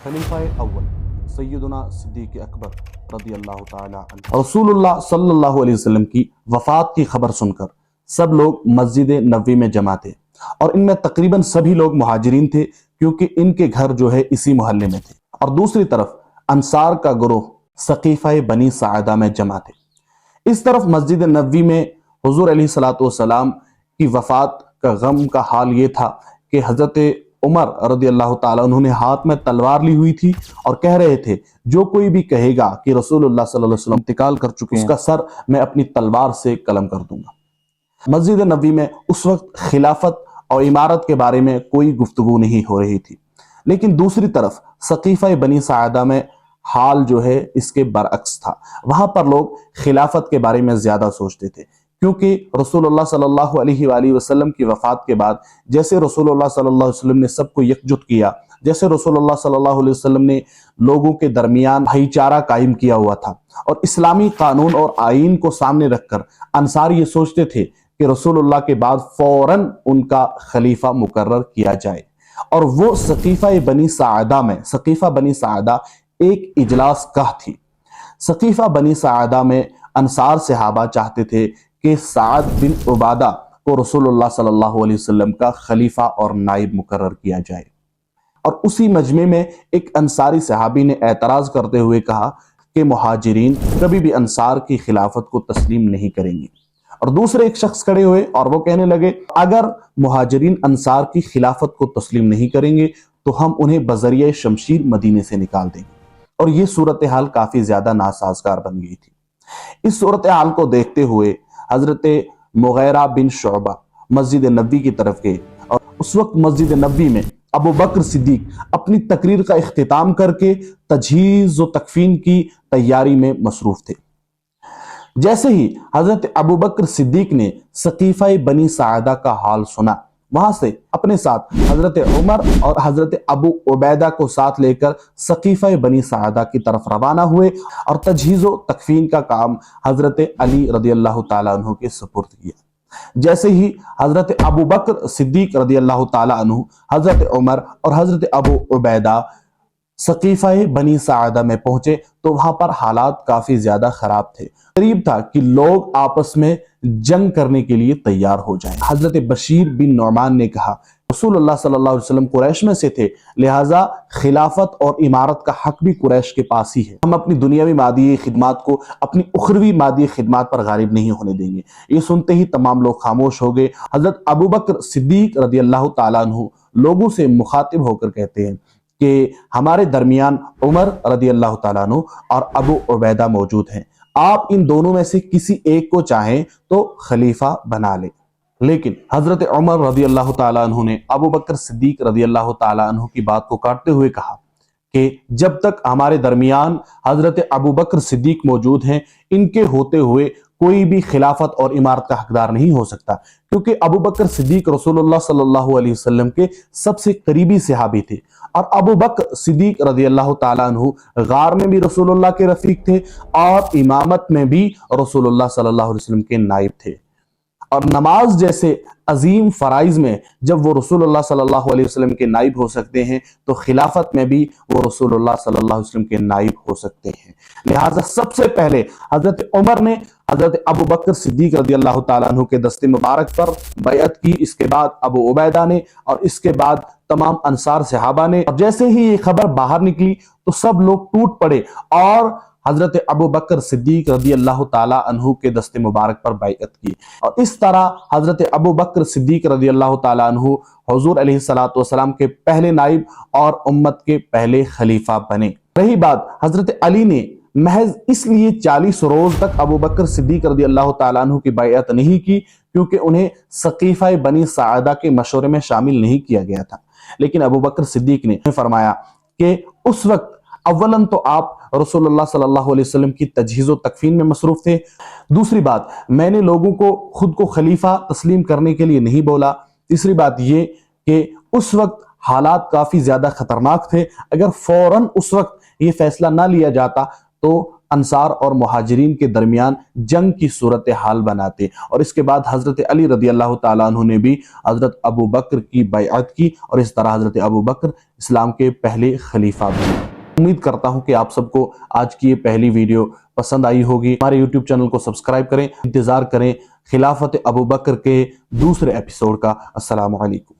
खलीफा अव्वल सैयदना सिद्दीक़ अकबर रदी अल्लाह ताला अन्हु रसूलुल्लाह सल्लल्लाहु अलैहि वसल्लम की वफ़ात की खबर सुनकर सब लोग मस्जिद नबवी में जमा थे और इनमें तकरीबन सभी लोग मुहाजिरीन थे क्योंकि इनके घर जो है इसी मोहल्ले में थे। और दूसरी तरफ अंसार का गुरूह सकीफ़ा बनी सादा में जमा थे। इस तरफ मस्जिद नबवी में हुजूर अलैहिस्सलातु वस्सलाम की वफ़ात का गम का हाल ये था कि हज़रत उमर रदी अल्लाह ताला उन्होंने हाथ में तलवार ली हुई थी और कह रहे थे जो कोई भी कहेगा कि रसूलुल्लाह सल्लल्लाहु अलैहि वसल्लम इंतकाल कर चुके हैं उसका सर मैं अपनी तलवार से कलम कर दूंगा। मस्जिद नबवी में उस वक्त खिलाफत और इमारत के बारे में कोई गुफ्तगू नहीं हो रही थी, लेकिन दूसरी तरफ सकीफ़ा बनी सादा में हाल जो है इसके बरअक्स था। वहां पर लोग खिलाफत के बारे में ज्यादा सोचते थे क्योंकि रसूलुल्लाह सल्लल्लाहु अलैहि वसल्लम की वफात के बाद जैसे रसूलुल्लाह सल्लल्लाहु अलैहि वसल्लम ने सबको एकजुट किया, जैसे रसूलुल्लाह सल्लल्लाहु अलैहि वसल्लम ने लोगों के दरमियान भाईचारा कायम किया हुआ था और इस्लामी कानून और आईन को सामने रखकर अंसार ये सोचते थे कि रसूलुल्लाह के बाद फौरन उनका खलीफा मुकर्रर किया जाए। और वो सकीफ़ा बनी सादा एक इजलास गाह थी। सकीफ़ा बनी सादा में अंसार सहाबा चाहते थे कि साद बिन उबादा को रसूलुल्लाह सल्लल्लाहु अलैहि वसल्लम का खलीफा और नाइब मुकर्रर किया जाए। और उसी मजमे में एक अंसारी सहाबी ने एतराज करते हुए कहा कि मुहाजिरीन कभी भी अंसार की खिलाफत को तस्लीम नहीं करेंगे। और दूसरे एक शख्स खड़े हुए और वो कहने लगे अगर मुहाजिरीन अंसार की खिलाफत को तस्लीम नहीं करेंगे तो हम उन्हें बजरिया शमशीर मदीने से निकाल देंगे। और ये सूरत हाल काफी ज्यादा नासाजगार बन गई थी। इस सूरत हाल को देखते हुए हजरत मुगैरा बिन शुअबा मस्जिद नबी की तरफ गए और उस वक्त मस्जिद नबी में अबू बकर सिद्दीक अपनी तकरीर का इख्तिताम करके तजहीज व तकफीन की तैयारी में मसरूफ थे। जैसे ही हजरत अबू बकर सिद्दीक ने सकीफ़ा बनी सादा का हाल सुना, वहां से अपने साथ हजरत उमर और हजरत अबू उबैदा को साथ लेकर सकीफ़ा बनी सादा की तरफ रवाना हुए और तजहीज़ व तकफीन का काम हजरत अली रदी अल्लाह ताला अन्हु के सुपुर्द किया। जैसे ही हजरत अबू बकर सिद्दीक रदी अल्लाह ताला अन्हु, हजरत उमर और हजरत अबू उबैदा सकीफ़ा बनी सादा में पहुंचे तो वहां पर हालात काफी ज्यादा खराब थे। करीब था कि लोग आपस में जंग करने के लिए तैयार हो जाएं। हजरत बशीर बिन नौमान ने कहा रसूलुल्लाह सल्लल्लाहु अलैहि वसल्लम कुरैश में से थे, लिहाजा खिलाफत और इमारत का हक भी कुरैश के पास ही है। हम अपनी दुनियावी मादी खिदमात को अपनी उखरवी मादी खिदमात पर गालिब नहीं होने देंगे। ये सुनते ही तमाम लोग खामोश हो गए। हजरत अबू बकर सिद्दीक रदी अल्लाह ताला अन्हु लोगों से मुखातिब होकर कहते हैं कि हमारे दरमियान उमर रदी अल्लाह ताला अन्हु और अबू उबैदा मौजूद हैं, आप इन दोनों में से किसी एक को चाहें तो खलीफा बना ले। लेकिन हजरत उमर रदी अल्लाह ताला अन्हु ने अबू बकर सिद्दीक रदी अल्लाह ताला अन्हु की बात को काटते हुए कहा कि जब तक हमारे दरमियान हजरत अबू बकर सिद्दीक मौजूद हैं, इनके होते हुए कोई भी खिलाफत और इमारत का हकदार नहीं हो सकता, क्योंकि अबू बकर सिद्दीक रसूलुल्लाह सल्लल्लाहु अलैहि वसल्लम के सबसे करीबी सहाबी थे और अबू बकर सिद्दीक रदी अल्लाह ताला अन्हु गार में भी रसूलुल्लाह के रफीक थे और इमामत में भी रसूलुल्लाह सल्लल्लाहु अलैहि वसल्लम के नाइब थे। और नमाज जैसे अजीम फराइज में जब वो रसूलुल्लाह सल्लल्लाहु अलैहि वसल्लम के नाइब हो सकते हैं तो खिलाफत में भी वो रसूलुल्लाह सल्लल्लाहु अलैहि वसल्लम के नाइब हो सकते हैं। लिहाजा सबसे पहले हजरत उमर ने हजरत अबू बकर सिद्दीक रदी अल्लाह ताला अन्हु के दस्ते मुबारक पर बैअत की, इसके बाद अबू उबैदा ने और इसके बाद तमाम अंसार सहाबा ने। और जैसे ही ये खबर बाहर निकली तो सब लोग टूट पड़े और हजरत अबू बकर सिद्दीक रदी अल्लाह ताला अन्हु के दस्ते मुबारक पर बैअत की। और इस तरह हजरत अबू बकर सिद्दीक रदी अल्लाह ताला अन्हु हुजूर अलैहिस्सलातु वस्सलाम के पहले नाइब और उम्मत के पहले खलीफा बने। रही बात हजरत अली ने महज इसलिए 40 रोज तक अबू बकर सिद्दीक रदी अल्लाह ताला अन्हु की बैअत नहीं की क्योंकि उन्हें सकीफ़ा बनी सादा के मशवरे में शामिल नहीं किया गया था। लेकिन अबू बकर सिद्दीक ने फरमाया कि उस वक्त अव्वलन तो आप रसूलुल्लाह सल्लल्लाहु अलैहि वसल्लम की तजहीज़ व तकफीन में मसरूफ थे, दूसरी बात मैंने लोगों को खुद को खलीफा तस्लीम करने के लिए नहीं बोला, तीसरी बात ये कि उस वक्त हालात काफी ज्यादा खतरनाक थे, अगर फौरन उस वक्त ये फैसला ना लिया जाता तो انصار اور مہاجرین کے درمیان جنگ کی صورتحال بناتے، اور اس کے بعد حضرت علی رضی اللہ تعالیٰ عنہ نے بھی حضرت ابو بکر کی بیعت کی، اور اس طرح حضرت ابو بکر اسلام کے پہلے خلیفہ بنے۔ امید کرتا ہوں کہ آپ سب کو آج کی یہ پہلی ویڈیو پسند آئی ہوگی۔ ہمارے یوٹیوب چینل کو سبسکرائب کریں، انتظار کریں خلافت ابو بکر کے دوسرے ایپیسوڈ کا۔ السلام علیکم۔